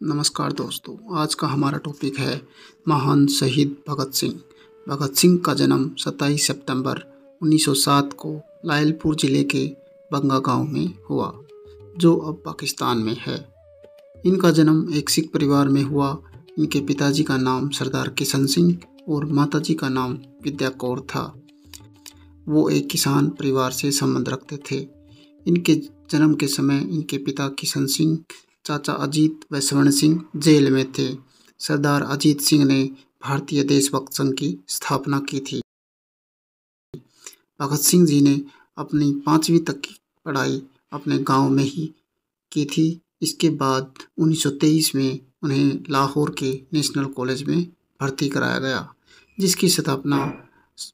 नमस्कार दोस्तों, आज का हमारा टॉपिक है महान शहीद भगत सिंह। भगत सिंह का जन्म 27 सितंबर 1907 को लायलपुर ज़िले के बंगा गांव में हुआ, जो अब पाकिस्तान में है। इनका जन्म एक सिख परिवार में हुआ। इनके पिताजी का नाम सरदार किशन सिंह और माताजी का नाम विद्या कौर था। वो एक किसान परिवार से संबंध रखते थे। इनके जन्म के समय इनके पिता किशन सिंह, चाचा अजीत व स्वर्ण सिंह जेल में थे। सरदार अजीत सिंह ने भारतीय देशभक्त संघ की स्थापना की थी। भगत सिंह जी ने अपनी 5वीं तक की पढ़ाई अपने गांव में ही की थी। इसके बाद 1923 में उन्हें लाहौर के नेशनल कॉलेज में भर्ती कराया गया, जिसकी स्थापना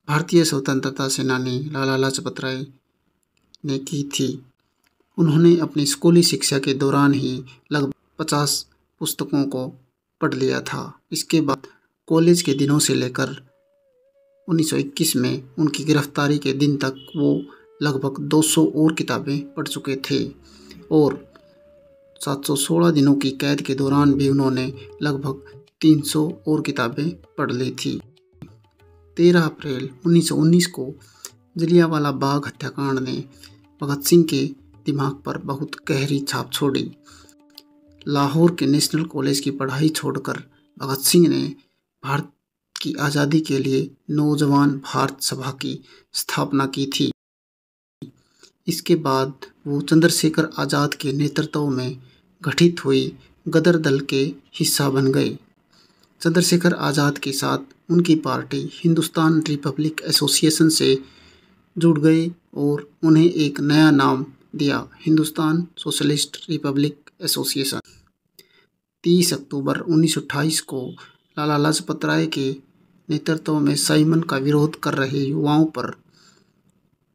भारतीय स्वतंत्रता सेनानी लाला लाजपत राय ने की थी। उन्होंने अपनी स्कूली शिक्षा के दौरान ही लगभग 50 पुस्तकों को पढ़ लिया था। इसके बाद कॉलेज के दिनों से लेकर 1921 में उनकी गिरफ्तारी के दिन तक वो लगभग 200 और किताबें पढ़ चुके थे और 716 दिनों की कैद के दौरान भी उन्होंने लगभग 300 और किताबें पढ़ ली थी। 13 अप्रैल 1919 को जलियांवाला बाग हत्याकांड ने भगत सिंह के दिमाग पर बहुत गहरी छाप छोड़ी। लाहौर के नेशनल कॉलेज की पढ़ाई छोड़कर भगत सिंह ने भारत की आज़ादी के लिए नौजवान भारत सभा की स्थापना की थी। इसके बाद वो चंद्रशेखर आज़ाद के नेतृत्व में गठित हुई गदर दल के हिस्सा बन गए। चंद्रशेखर आज़ाद के साथ उनकी पार्टी हिंदुस्तान रिपब्लिक एसोसिएशन से जुड़ गए और उन्हें एक नया नाम दिया, हिंदुस्तान सोशलिस्ट रिपब्लिक एसोसिएशन। 30 अक्टूबर 1928 को लाला लाजपत राय के नेतृत्व में साइमन का विरोध कर रहे युवाओं पर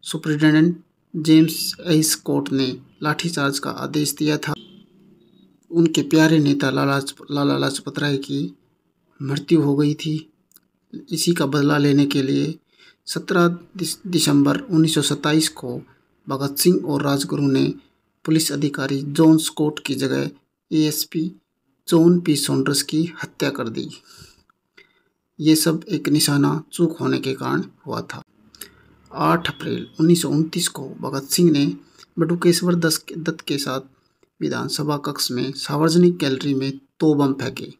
सुप्रिटेंडेंट जेम्स एस कोर्ट ने लाठीचार्ज का आदेश दिया था। उनके प्यारे नेता लाला लाजपत राय की मृत्यु हो गई थी। इसी का बदला लेने के लिए 17 दिसंबर 1927 को भगत सिंह और राजगुरु ने पुलिस अधिकारी जॉन स्कॉट की जगह एएसपी जॉन पी सॉन्डर्स की हत्या कर दी। ये सब एक निशाना चूक होने के कारण हुआ था। 8 अप्रैल 1929 को भगत सिंह ने बटुकेश्वर दत्त के साथ विधानसभा कक्ष में सार्वजनिक गैलरी में 2 बम फेंके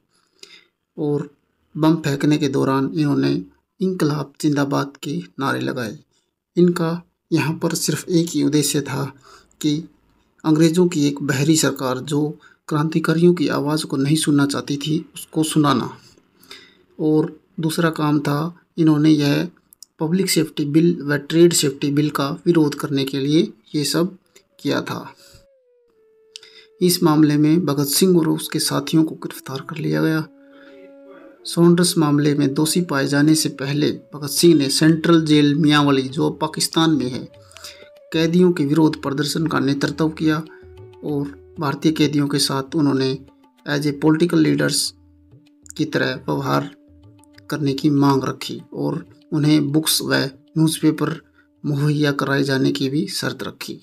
और बम फेंकने के दौरान इन्होंने इंकलाब जिंदाबाद के नारे लगाए। इनका यहाँ पर सिर्फ एक ही उद्देश्य था कि अंग्रेज़ों की एक बहरी सरकार जो क्रांतिकारियों की आवाज़ को नहीं सुनना चाहती थी, उसको सुनाना। और दूसरा काम था, इन्होंने यह पब्लिक सेफ्टी बिल व ट्रेड सेफ्टी बिल का विरोध करने के लिए ये सब किया था। इस मामले में भगत सिंह और उसके साथियों को गिरफ्तार कर लिया गया। सॉन्डर्स मामले में दोषी पाए जाने से पहले भगत सिंह ने सेंट्रल जेल मियांवाली, जो पाकिस्तान में है, कैदियों के विरोध प्रदर्शन का नेतृत्व किया और भारतीय कैदियों के साथ उन्होंने एज ए पॉलिटिकल लीडर्स की तरह व्यवहार करने की मांग रखी और उन्हें बुक्स व न्यूज़पेपर मुहैया कराए जाने की भी शर्त रखी।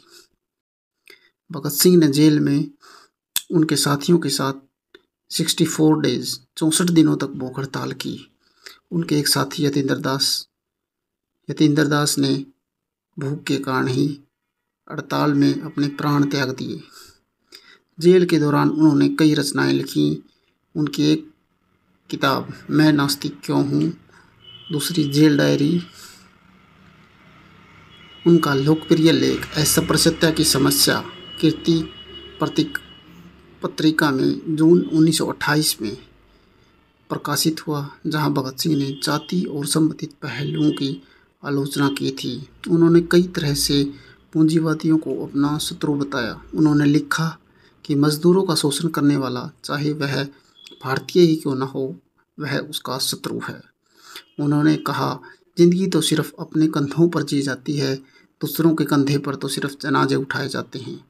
भगत सिंह ने जेल में उनके साथियों के साथ 64 डेज 64 दिनों तक भूख हड़ताल की। उनके एक साथी यतीन्द्र दास ने भूख के कारण ही हड़ताल में अपने प्राण त्याग दिए। जेल के दौरान उन्होंने कई रचनाएं लिखी। उनकी एक किताब मैं नास्तिक क्यों हूँ, दूसरी जेल डायरी। उनका लोकप्रिय लेख अस्पृश्यता की समस्या कीर्ति प्रतीक पत्रिका में जून 1928 में प्रकाशित हुआ, जहां भगत सिंह ने जाति और संबंधित पहलुओं की आलोचना की थी। उन्होंने कई तरह से पूंजीवादियों को अपना शत्रु बताया। उन्होंने लिखा कि मजदूरों का शोषण करने वाला, चाहे वह भारतीय ही क्यों न हो, वह उसका शत्रु है। उन्होंने कहा, जिंदगी तो सिर्फ अपने कंधों पर जी जाती है, दूसरों के कंधे पर तो सिर्फ जनाजे उठाए जाते हैं।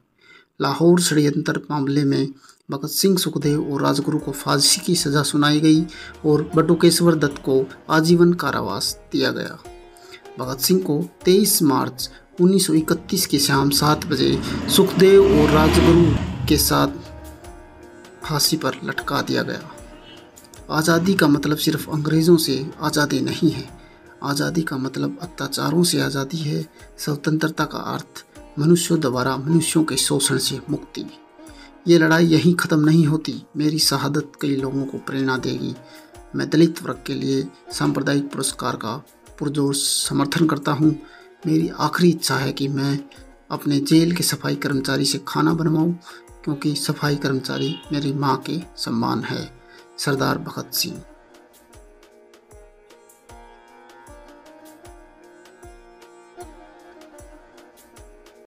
लाहौर षड्यंत्र मामले में भगत सिंह, सुखदेव और राजगुरु को फांसी की सज़ा सुनाई गई और बटुकेश्वर दत्त को आजीवन कारावास दिया गया। भगत सिंह को 23 मार्च 1931 की शाम 7 बजे सुखदेव और राजगुरु के साथ फांसी पर लटका दिया गया। आज़ादी का मतलब सिर्फ अंग्रेज़ों से आज़ादी नहीं है। आज़ादी का मतलब अत्याचारों से आज़ादी है। स्वतंत्रता का अर्थ मनुष्यों द्वारा मनुष्यों के शोषण से मुक्ति। ये लड़ाई यहीं ख़त्म नहीं होती। मेरी शहादत कई लोगों को प्रेरणा देगी। मैं दलित वर्ग के लिए सांप्रदायिक पुरस्कार का पुरजोर समर्थन करता हूँ। मेरी आखिरी इच्छा है कि मैं अपने जेल के सफाई कर्मचारी से खाना बनवाऊँ, क्योंकि सफाई कर्मचारी मेरी माँ के समान है। सरदार भगत सिंह।